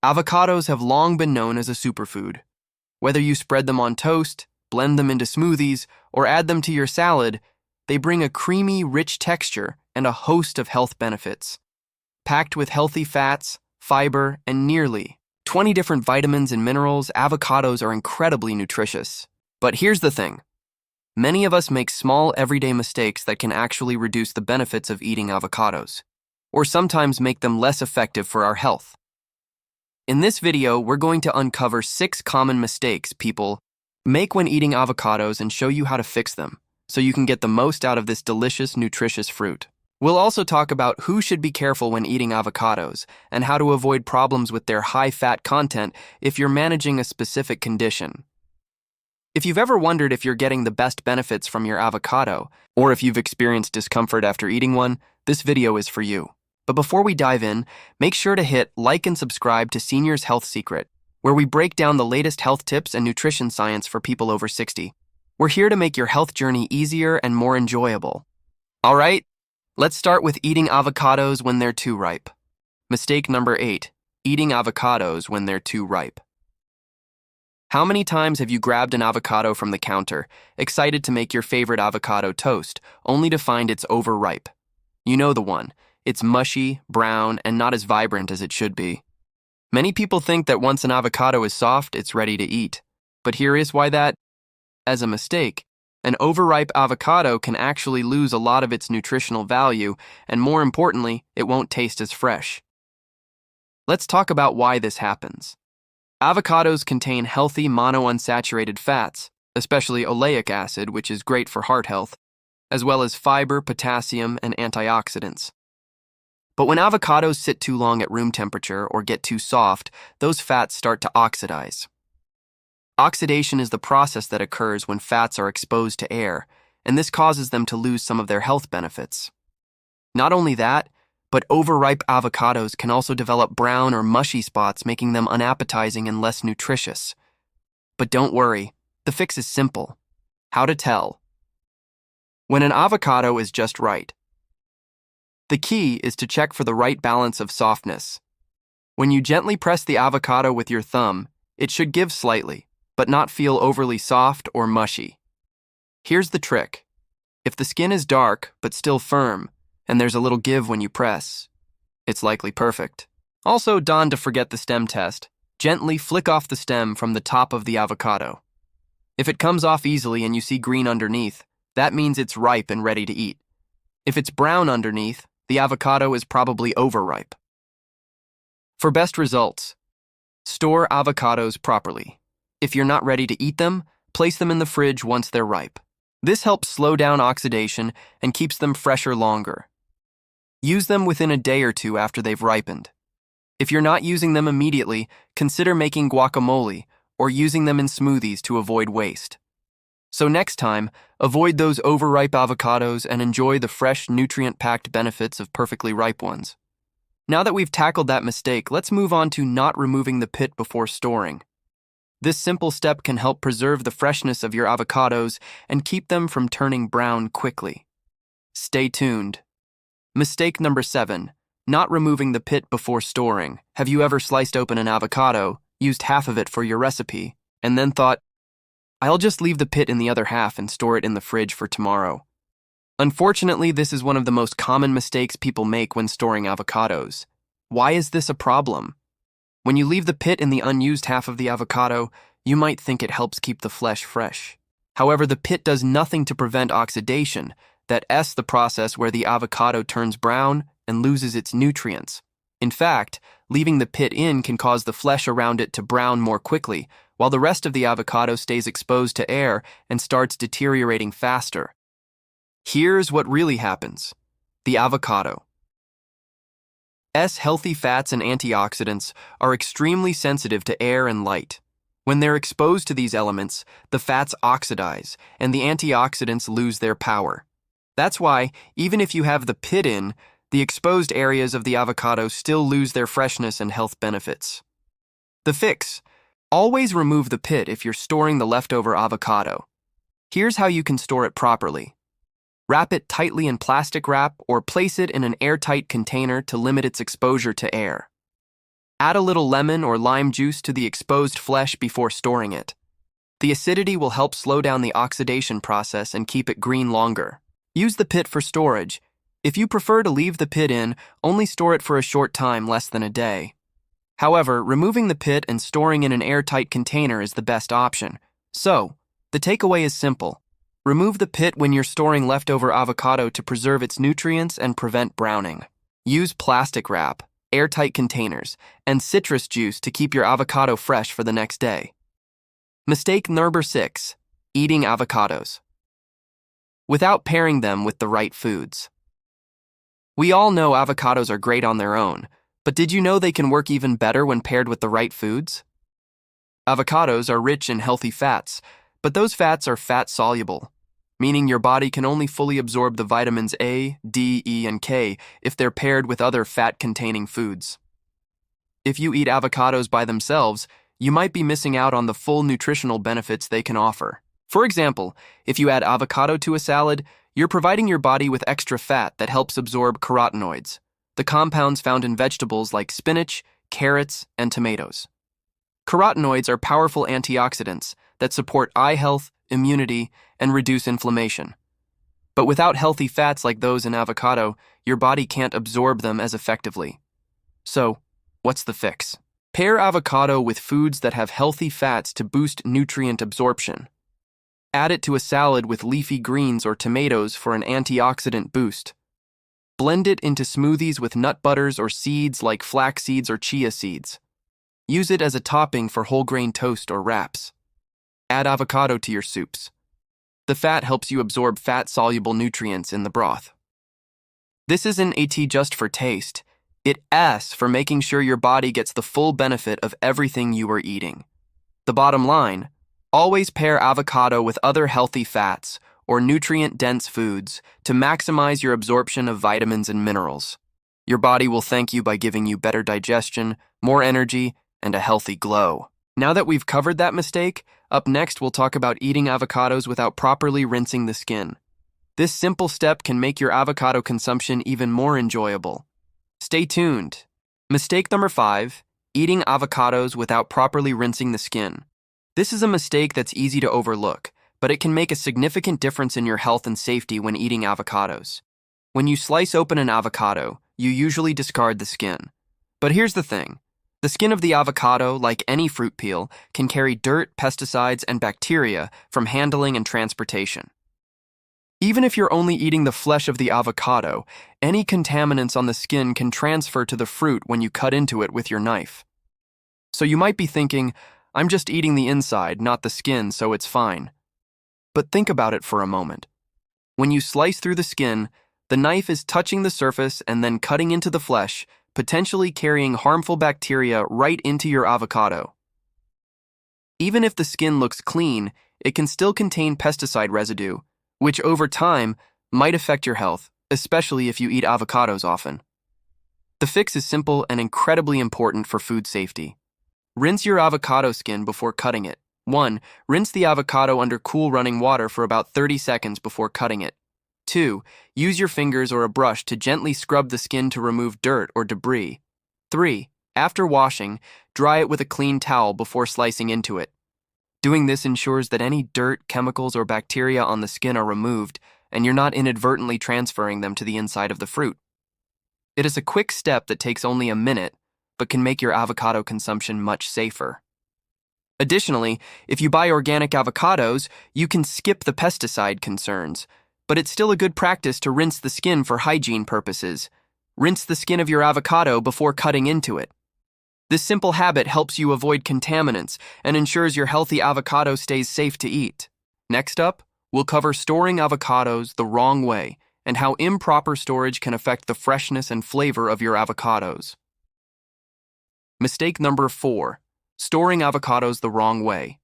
Avocados have long been known as a superfood. Whether you spread them on toast, blend them into smoothies, or add them to your salad, they bring a creamy, rich texture and a host of health benefits. Packed with healthy fats, fiber, and nearly 20 different vitamins and minerals, avocados are incredibly nutritious. But here's the thing. Many of us make small, everyday mistakes that can actually reduce the benefits of eating avocados, or sometimes make them less effective for our health. In this video, we're going to uncover 6 common mistakes people make when eating avocados and show you how to fix them, so you can get the most out of this delicious, nutritious fruit. We'll also talk about who should be careful when eating avocados and how to avoid problems with their high-fat content if you're managing a specific condition. If you've ever wondered if you're getting the best benefits from your avocado, or if you've experienced discomfort after eating one, this video is for you. But before we dive in, make sure to hit like and subscribe to Senior's Health Secret, where we break down the latest health tips and nutrition science for people over 60. We're here to make your health journey easier and more enjoyable. All right, let's start with eating avocados when they're too ripe. Mistake number 8, eating avocados when they're too ripe. How many times have you grabbed an avocado from the counter, excited to make your favorite avocado toast, only to find it's overripe? You know the one. It's mushy, brown, and not as vibrant as it should be. Many people think that once an avocado is soft, it's ready to eat. But here is why that, as a mistake, an overripe avocado can actually lose a lot of its nutritional value, and more importantly, it won't taste as fresh. Let's talk about why this happens. Avocados contain healthy monounsaturated fats, especially oleic acid, which is great for heart health, as well as fiber, potassium, and antioxidants. But when avocados sit too long at room temperature or get too soft, those fats start to oxidize. Oxidation is the process that occurs when fats are exposed to air, and this causes them to lose some of their health benefits. Not only that, but overripe avocados can also develop brown or mushy spots, making them unappetizing and less nutritious. But don't worry, the fix is simple. How to tell? When an avocado is just right. The key is to check for the right balance of softness. When you gently press the avocado with your thumb, it should give slightly, but not feel overly soft or mushy. Here's the trick. If the skin is dark but still firm, and there's a little give when you press, it's likely perfect. Also, don't forget the stem test. Gently flick off the stem from the top of the avocado. If it comes off easily and you see green underneath, that means it's ripe and ready to eat. If it's brown underneath, the avocado is probably overripe. For best results, store avocados properly. If you're not ready to eat them, place them in the fridge once they're ripe. This helps slow down oxidation and keeps them fresher longer. Use them within a day or two after they've ripened. If you're not using them immediately, consider making guacamole or using them in smoothies to avoid waste. So next time, avoid those overripe avocados and enjoy the fresh, nutrient-packed benefits of perfectly ripe ones. Now that we've tackled that mistake, let's move on to not removing the pit before storing. This simple step can help preserve the freshness of your avocados and keep them from turning brown quickly. Stay tuned. Mistake number 7, not removing the pit before storing. Have you ever sliced open an avocado, used half of it for your recipe, and then thought, I'll just leave the pit in the other half and store it in the fridge for tomorrow? Unfortunately, this is one of the most common mistakes people make when storing avocados. Why is this a problem? When you leave the pit in the unused half of the avocado, you might think it helps keep the flesh fresh. However, the pit does nothing to prevent oxidation, that's the process where the avocado turns brown and loses its nutrients. In fact, leaving the pit in can cause the flesh around it to brown more quickly, while the rest of the avocado stays exposed to air and starts deteriorating faster. Here's what really happens. The avocado's healthy fats and antioxidants are extremely sensitive to air and light. When they're exposed to these elements, the fats oxidize and the antioxidants lose their power. That's why, even if you have the pit in, the exposed areas of the avocado still lose their freshness and health benefits. The fix: always remove the pit if you're storing the leftover avocado. Here's how you can store it properly. Wrap it tightly in plastic wrap or place it in an airtight container to limit its exposure to air. Add a little lemon or lime juice to the exposed flesh before storing it. The acidity will help slow down the oxidation process and keep it green longer. Use the pit for storage. If you prefer to leave the pit in, only store it for a short time, less than a day. However, removing the pit and storing in an airtight container is the best option. So, the takeaway is simple. Remove the pit when you're storing leftover avocado to preserve its nutrients and prevent browning. Use plastic wrap, airtight containers, and citrus juice to keep your avocado fresh for the next day. Mistake number 6, eating avocados without pairing them with the right foods. We all know avocados are great on their own, but did you know they can work even better when paired with the right foods? Avocados are rich in healthy fats, but those fats are fat-soluble, meaning your body can only fully absorb the vitamins A, D, E, and K if they're paired with other fat-containing foods. If you eat avocados by themselves, you might be missing out on the full nutritional benefits they can offer. For example, if you add avocado to a salad, you're providing your body with extra fat that helps absorb carotenoids, the compounds found in vegetables like spinach, carrots, and tomatoes. Carotenoids are powerful antioxidants that support eye health, immunity, and reduce inflammation. But without healthy fats like those in avocado, your body can't absorb them as effectively. So, what's the fix? Pair avocado with foods that have healthy fats to boost nutrient absorption. Add it to a salad with leafy greens or tomatoes for an antioxidant boost. Blend it into smoothies with nut butters or seeds like flax seeds or chia seeds. Use it as a topping for whole grain toast or wraps. Add avocado to your soups. The fat helps you absorb fat-soluble nutrients in the broth. This isn't a tea just for taste. It's for making sure your body gets the full benefit of everything you are eating. The bottom line, always pair avocado with other healthy fats or nutrient-dense foods to maximize your absorption of vitamins and minerals. Your body will thank you by giving you better digestion, more energy, and a healthy glow. Now that we've covered that mistake, up next we'll talk about eating avocados without properly rinsing the skin. This simple step can make your avocado consumption even more enjoyable. Stay tuned. Mistake number 5, eating avocados without properly rinsing the skin. This is a mistake that's easy to overlook, but it can make a significant difference in your health and safety when eating avocados. When you slice open an avocado, you usually discard the skin. But here's the thing. The skin of the avocado, like any fruit peel, can carry dirt, pesticides, and bacteria from handling and transportation. Even if you're only eating the flesh of the avocado, any contaminants on the skin can transfer to the fruit when you cut into it with your knife. So you might be thinking, I'm just eating the inside, not the skin, so it's fine. But think about it for a moment. When you slice through the skin, the knife is touching the surface and then cutting into the flesh, potentially carrying harmful bacteria right into your avocado. Even if the skin looks clean, it can still contain pesticide residue, which over time might affect your health, especially if you eat avocados often. The fix is simple and incredibly important for food safety. Rinse your avocado skin before cutting it. 1. Rinse the avocado under cool running water for about 30 seconds before cutting it. 2. Use your fingers or a brush to gently scrub the skin to remove dirt or debris. 3. After washing, dry it with a clean towel before slicing into it. Doing this ensures that any dirt, chemicals, or bacteria on the skin are removed, and you're not inadvertently transferring them to the inside of the fruit. It is a quick step that takes only a minute, but can make your avocado consumption much safer. Additionally, if you buy organic avocados, you can skip the pesticide concerns, but it's still a good practice to rinse the skin for hygiene purposes. Rinse the skin of your avocado before cutting into it. This simple habit helps you avoid contaminants and ensures your healthy avocado stays safe to eat. Next up, we'll cover storing avocados the wrong way and how improper storage can affect the freshness and flavor of your avocados. Mistake number 4, storing avocados the wrong way.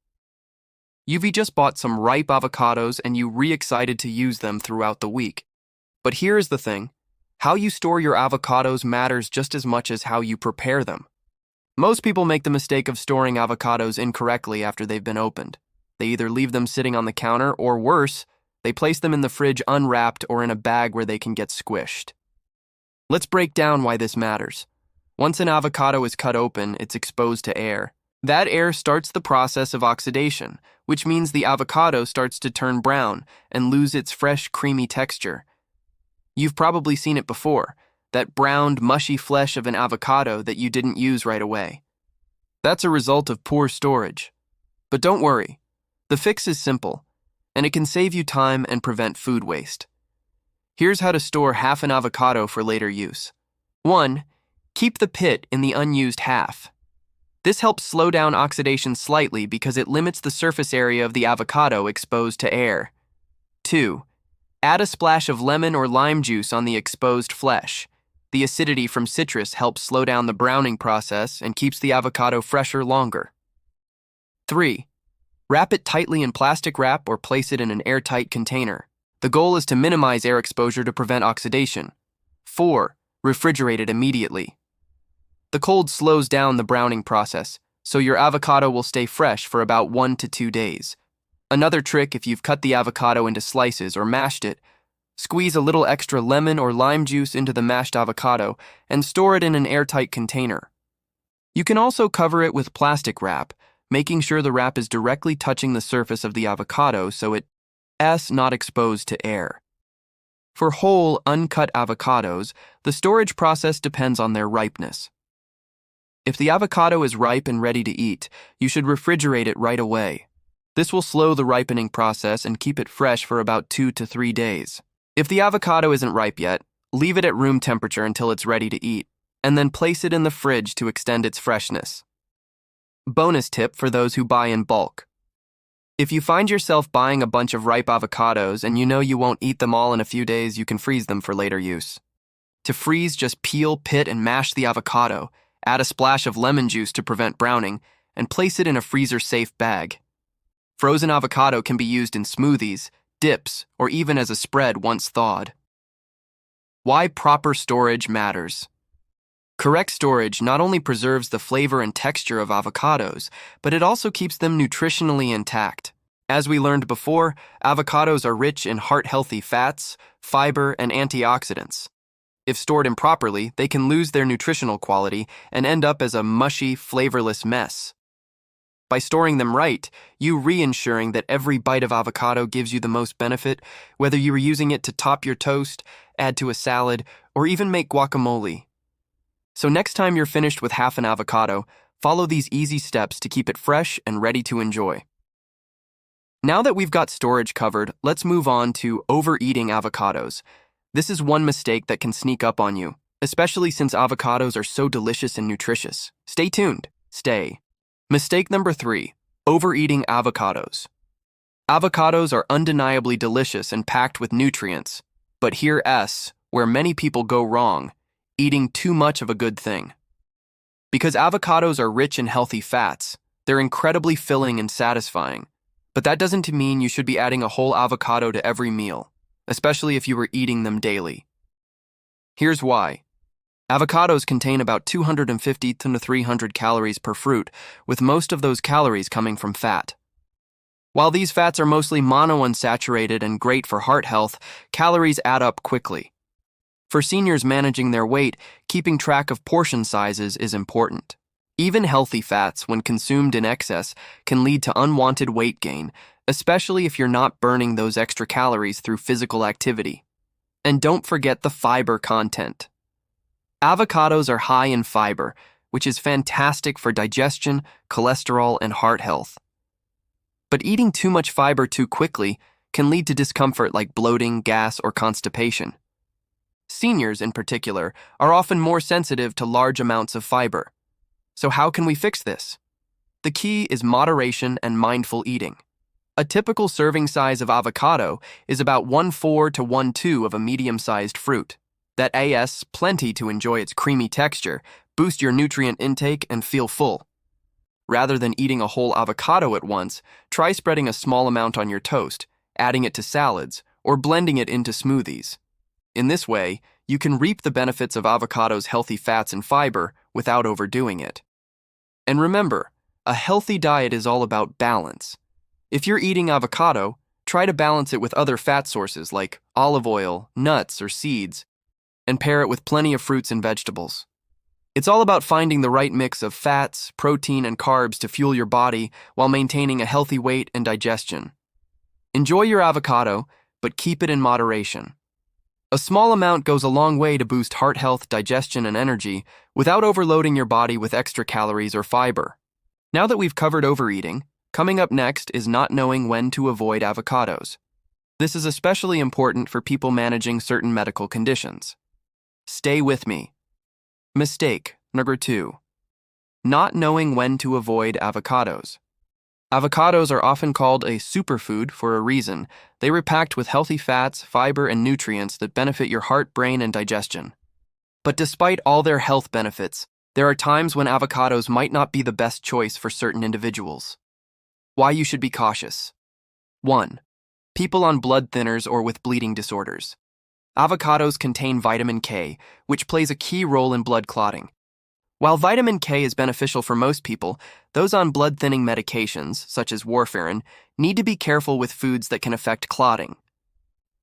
You've just bought some ripe avocados and you're excited to use them throughout the week. But here's the thing, how you store your avocados matters just as much as how you prepare them. Most people make the mistake of storing avocados incorrectly after they've been opened. They either leave them sitting on the counter or worse, they place them in the fridge unwrapped or in a bag where they can get squished. Let's break down why this matters. Once an avocado is cut open, it's exposed to air. That air starts the process of oxidation, which means the avocado starts to turn brown and lose its fresh, creamy texture. You've probably seen it before, that browned, mushy flesh of an avocado that you didn't use right away. That's a result of poor storage. But don't worry, the fix is simple, and it can save you time and prevent food waste. Here's how to store half an avocado for later use. 1. Keep the pit in the unused half. This helps slow down oxidation slightly because it limits the surface area of the avocado exposed to air. 2. Add a splash of lemon or lime juice on the exposed flesh. The acidity from citrus helps slow down the browning process and keeps the avocado fresher longer. 3. Wrap it tightly in plastic wrap or place it in an airtight container. The goal is to minimize air exposure to prevent oxidation. 4. Refrigerate it immediately. The cold slows down the browning process, so your avocado will stay fresh for about 1 to 2 days. Another trick, if you've cut the avocado into slices or mashed it, squeeze a little extra lemon or lime juice into the mashed avocado and store it in an airtight container. You can also cover it with plastic wrap, making sure the wrap is directly touching the surface of the avocado so it's not exposed to air. For whole, uncut avocados, the storage process depends on their ripeness. If the avocado is ripe and ready to eat, you should refrigerate it right away. This will slow the ripening process and keep it fresh for about 2 to 3 days. If the avocado isn't ripe yet, leave it at room temperature until it's ready to eat, and then place it in the fridge to extend its freshness. Bonus tip for those who buy in bulk. If you find yourself buying a bunch of ripe avocados and you know you won't eat them all in a few days, you can freeze them for later use. To freeze, just peel, pit, and mash the avocado. Add a splash of lemon juice to prevent browning, and place it in a freezer-safe bag. Frozen avocado can be used in smoothies, dips, or even as a spread once thawed. Why proper storage matters. Correct storage not only preserves the flavor and texture of avocados, but it also keeps them nutritionally intact. As we learned before, avocados are rich in heart-healthy fats, fiber, and antioxidants. If stored improperly, they can lose their nutritional quality and end up as a mushy, flavorless mess. By storing them right, you re-ensuring that every bite of avocado gives you the most benefit, whether you are using it to top your toast, add to a salad, or even make guacamole. So next time you're finished with half an avocado, follow these easy steps to keep it fresh and ready to enjoy. Now that we've got storage covered, let's move on to overeating avocados. This is one mistake that can sneak up on you, especially since avocados are so delicious and nutritious. Stay tuned. Stay. Mistake number 3, overeating avocados. Avocados are undeniably delicious and packed with nutrients, but here's where many people go wrong, eating too much of a good thing. Because avocados are rich in healthy fats, they're incredibly filling and satisfying, but that doesn't mean you should be adding a whole avocado to every meal, especially if you were eating them daily. Here's why. Avocados contain about 250 to 300 calories per fruit, with most of those calories coming from fat. While these fats are mostly monounsaturated and great for heart health, calories add up quickly. For seniors managing their weight, keeping track of portion sizes is important. Even healthy fats, when consumed in excess, can lead to unwanted weight gain, especially if you're not burning those extra calories through physical activity. And don't forget the fiber content. Avocados are high in fiber, which is fantastic for digestion, cholesterol, and heart health. But eating too much fiber too quickly can lead to discomfort like bloating, gas, or constipation. Seniors, in particular, are often more sensitive to large amounts of fiber. So how can we fix this? The key is moderation and mindful eating. A typical serving size of avocado is about 1/4 to 1/2 of a medium-sized fruit. That is plenty to enjoy its creamy texture, boost your nutrient intake, and feel full. Rather than eating a whole avocado at once, try spreading a small amount on your toast, adding it to salads, or blending it into smoothies. In this way, you can reap the benefits of avocado's healthy fats and fiber without overdoing it. And remember, a healthy diet is all about balance. If you're eating avocado, try to balance it with other fat sources like olive oil, nuts, or seeds, and pair it with plenty of fruits and vegetables. It's all about finding the right mix of fats, protein, and carbs to fuel your body while maintaining a healthy weight and digestion. Enjoy your avocado, but keep it in moderation. A small amount goes a long way to boost heart health, digestion, and energy without overloading your body with extra calories or fiber. Now that we've covered overeating, coming up next is not knowing when to avoid avocados. This is especially important for people managing certain medical conditions. Stay with me. Mistake number 2. Not knowing when to avoid avocados. Avocados are often called a superfood for a reason. They are packed with healthy fats, fiber, and nutrients that benefit your heart, brain, and digestion. But despite all their health benefits, there are times when avocados might not be the best choice for certain individuals. Why you should be cautious. 1. People on blood thinners or with bleeding disorders. Avocados contain vitamin K, which plays a key role in blood clotting. While vitamin K is beneficial for most people, those on blood-thinning medications, such as warfarin, need to be careful with foods that can affect clotting.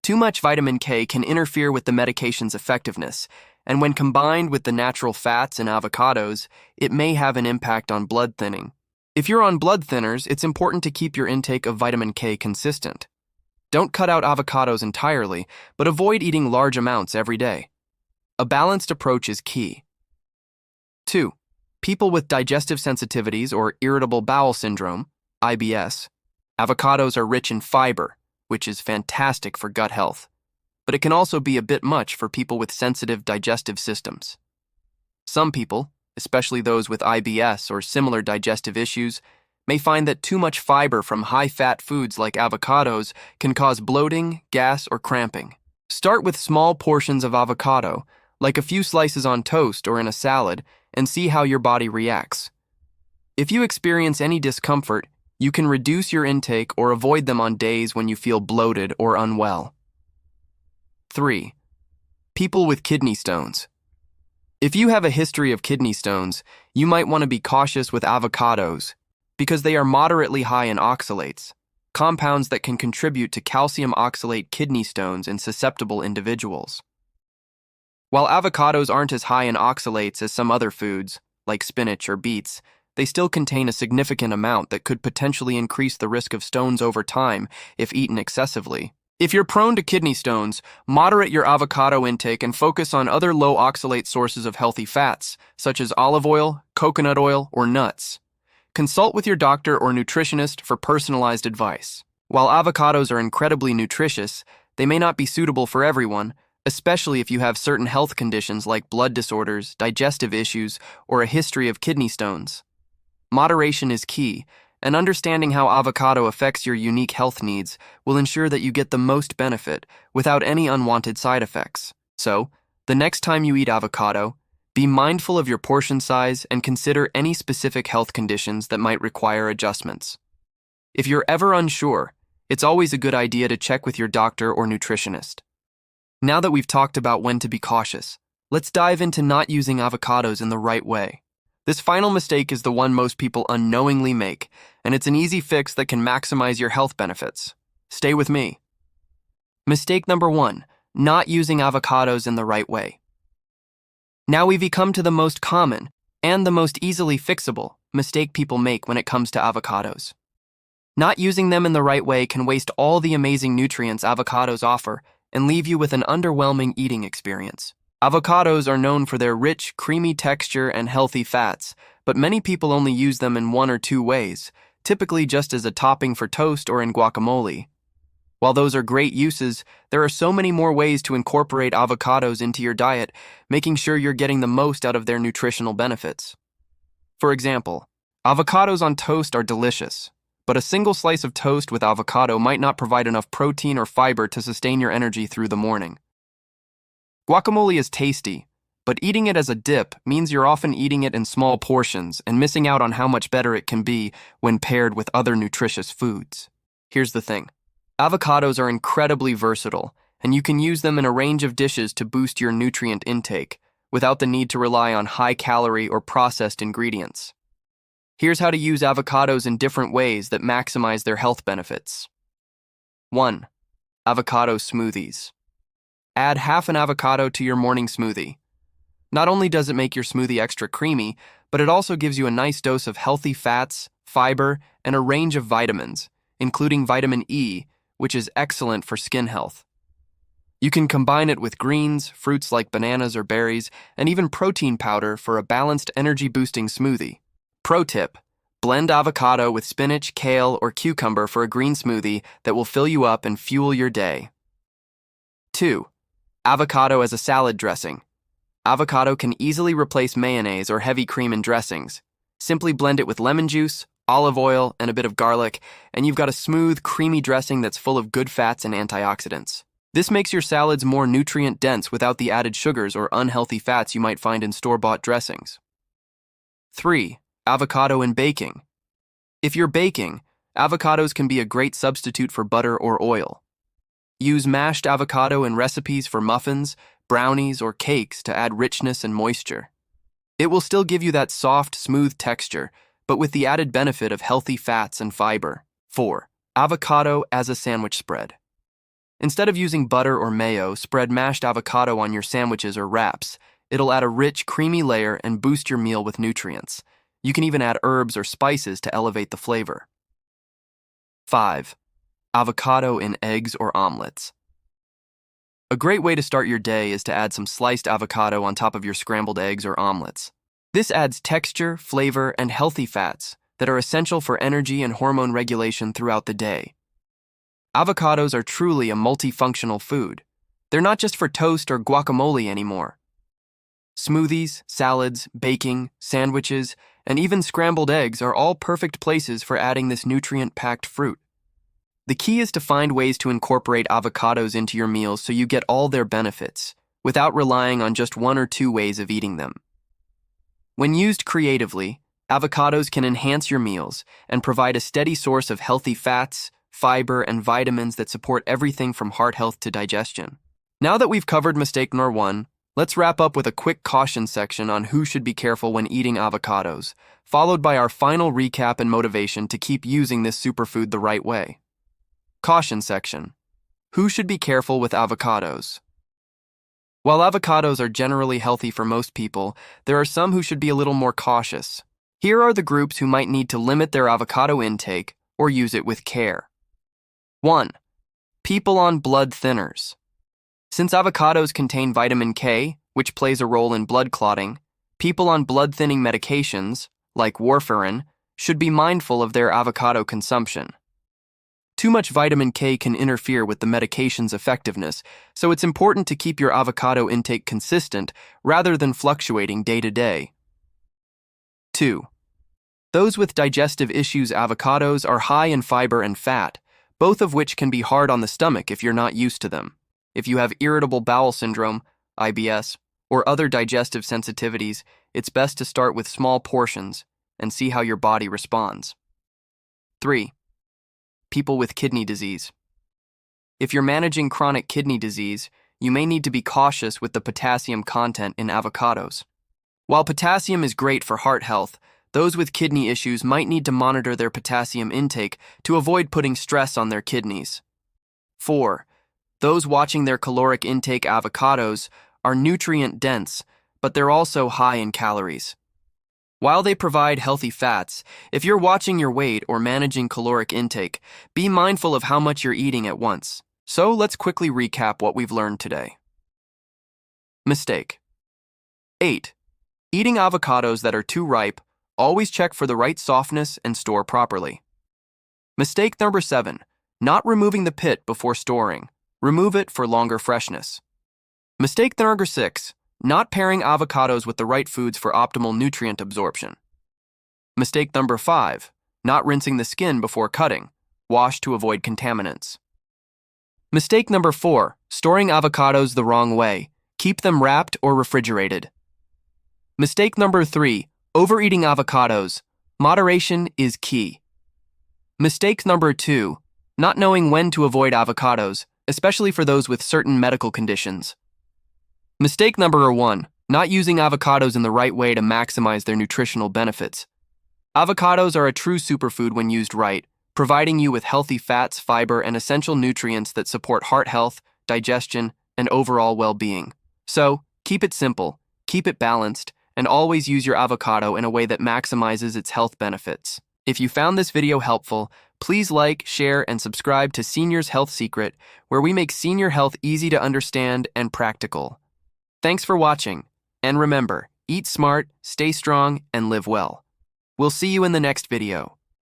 Too much vitamin K can interfere with the medication's effectiveness, and when combined with the natural fats in avocados, it may have an impact on blood thinning. If you're on blood thinners, it's important to keep your intake of vitamin K consistent. Don't cut out avocados entirely, but avoid eating large amounts every day. A balanced approach is key. 2. People with digestive sensitivities or irritable bowel syndrome, IBS. Avocados are rich in fiber, which is fantastic for gut health, but it can also be a bit much for people with sensitive digestive systems. Some people, especially those with IBS or similar digestive issues, may find that too much fiber from high-fat foods like avocados can cause bloating, gas, or cramping. Start with small portions of avocado, like a few slices on toast or in a salad, and see how your body reacts. If you experience any discomfort, you can reduce your intake or avoid them on days when you feel bloated or unwell. 3. People with kidney stones. If you have a history of kidney stones, you might want to be cautious with avocados because they are moderately high in oxalates, compounds that can contribute to calcium oxalate kidney stones in susceptible individuals. While avocados aren't as high in oxalates as some other foods, like spinach or beets, they still contain a significant amount that could potentially increase the risk of stones over time if eaten excessively. If you're prone to kidney stones, moderate your avocado intake and focus on other low oxalate sources of healthy fats, such as olive oil, coconut oil, or nuts. Consult with your doctor or nutritionist for personalized advice. While avocados are incredibly nutritious, they may not be suitable for everyone, especially if you have certain health conditions like blood disorders, digestive issues, or a history of kidney stones. Moderation is key, and understanding how avocado affects your unique health needs will ensure that you get the most benefit without any unwanted side effects. So, the next time you eat avocado, be mindful of your portion size and consider any specific health conditions that might require adjustments. If you're ever unsure, it's always a good idea to check with your doctor or nutritionist. Now that we've talked about when to be cautious, let's dive into not using avocados in the right way. This final mistake is the one most people unknowingly make, and it's an easy fix that can maximize your health benefits. Stay with me. Mistake number 1, not using avocados in the right way. Now we've come to the most common and the most easily fixable mistake people make when it comes to avocados. Not using them in the right way can waste all the amazing nutrients avocados offer and leave you with an underwhelming eating experience. Avocados are known for their rich, creamy texture and healthy fats, but many people only use them in one or two ways, typically just as a topping for toast or in guacamole. While those are great uses, there are so many more ways to incorporate avocados into your diet, making sure you're getting the most out of their nutritional benefits. For example, avocados on toast are delicious, but a single slice of toast with avocado might not provide enough protein or fiber to sustain your energy through the morning. Guacamole is tasty, but eating it as a dip means you're often eating it in small portions and missing out on how much better it can be when paired with other nutritious foods. Here's the thing. Avocados are incredibly versatile, and you can use them in a range of dishes to boost your nutrient intake without the need to rely on high-calorie or processed ingredients. Here's how to use avocados in different ways that maximize their health benefits. 1. Avocado smoothies. Add half an avocado to your morning smoothie. Not only does it make your smoothie extra creamy, but it also gives you a nice dose of healthy fats, fiber, and a range of vitamins, including vitamin E, which is excellent for skin health. You can combine it with greens, fruits like bananas or berries, and even protein powder for a balanced energy-boosting smoothie. Pro tip: blend avocado with spinach, kale, or cucumber for a green smoothie that will fill you up and fuel your day. 2. Avocado as a salad dressing. Avocado can easily replace mayonnaise or heavy cream in dressings. Simply blend it with lemon juice, olive oil, and a bit of garlic, and you've got a smooth, creamy dressing that's full of good fats and antioxidants. This makes your salads more nutrient-dense without the added sugars or unhealthy fats you might find in store-bought dressings. 3. Avocado in baking. If you're baking, avocados can be a great substitute for butter or oil. Use mashed avocado in recipes for muffins, brownies, or cakes to add richness and moisture. It will still give you that soft, smooth texture, but with the added benefit of healthy fats and fiber. 4. Avocado as a sandwich spread. Instead of using butter or mayo, spread mashed avocado on your sandwiches or wraps. It'll add a rich, creamy layer and boost your meal with nutrients. You can even add herbs or spices to elevate the flavor. 5. Avocado in eggs or omelets. A great way to start your day is to add some sliced avocado on top of your scrambled eggs or omelets. This adds texture, flavor, and healthy fats that are essential for energy and hormone regulation throughout the day. Avocados are truly a multifunctional food. They're not just for toast or guacamole anymore. Smoothies, salads, baking, sandwiches, and even scrambled eggs are all perfect places for adding this nutrient-packed fruit. The key is to find ways to incorporate avocados into your meals so you get all their benefits, without relying on just one or two ways of eating them. When used creatively, avocados can enhance your meals and provide a steady source of healthy fats, fiber, and vitamins that support everything from heart health to digestion. Now that we've covered mistake number 1, let's wrap up with a quick caution section on who should be careful when eating avocados, followed by our final recap and motivation to keep using this superfood the right way. Caution section. Who should be careful with avocados? While avocados are generally healthy for most people, there are some who should be a little more cautious. Here are the groups who might need to limit their avocado intake or use it with care. 1. People on blood thinners. Since avocados contain vitamin K, which plays a role in blood clotting, people on blood-thinning medications, like warfarin, should be mindful of their avocado consumption. Too much vitamin K can interfere with the medication's effectiveness, so it's important to keep your avocado intake consistent rather than fluctuating day to day. 2. Those with digestive issues. Avocados are high in fiber and fat, both of which can be hard on the stomach if you're not used to them. If you have irritable bowel syndrome, IBS, or other digestive sensitivities, it's best to start with small portions and see how your body responds. 3. People with kidney disease. If you're managing chronic kidney disease, you may need to be cautious with the potassium content in avocados. While potassium is great for heart health, those with kidney issues might need to monitor their potassium intake to avoid putting stress on their kidneys. 4. Those watching their caloric intake. Avocados are nutrient-dense, but they're also high in calories. While they provide healthy fats, if you're watching your weight or managing caloric intake, be mindful of how much you're eating at once. So let's quickly recap what we've learned today. Mistake. 8. Eating avocados that are too ripe. Always check for the right softness and store properly. Mistake number 7. Not removing the pit before storing. Remove it for longer freshness. Mistake number 6. Not pairing avocados with the right foods for optimal nutrient absorption. Mistake number 5. Not rinsing the skin before cutting. Wash to avoid contaminants. Mistake number 4. Storing avocados the wrong way. Keep them wrapped or refrigerated. Mistake number 3. Overeating avocados. Moderation is key. Mistake number 2. Not knowing when to avoid avocados, especially for those with certain medical conditions. Mistake number 1. Not using avocados in the right way to maximize their nutritional benefits. Avocados are a true superfood when used right, providing you with healthy fats, fiber, and essential nutrients that support heart health, digestion, and overall well-being. So, keep it simple. Keep it balanced, and always use your avocado in a way that maximizes its health benefits. If you found this video helpful, please like, share, and subscribe to Senior's Health Secret, where we make senior health easy to understand and practical. Thanks for watching, and remember, eat smart, stay strong, and live well. We'll see you in the next video.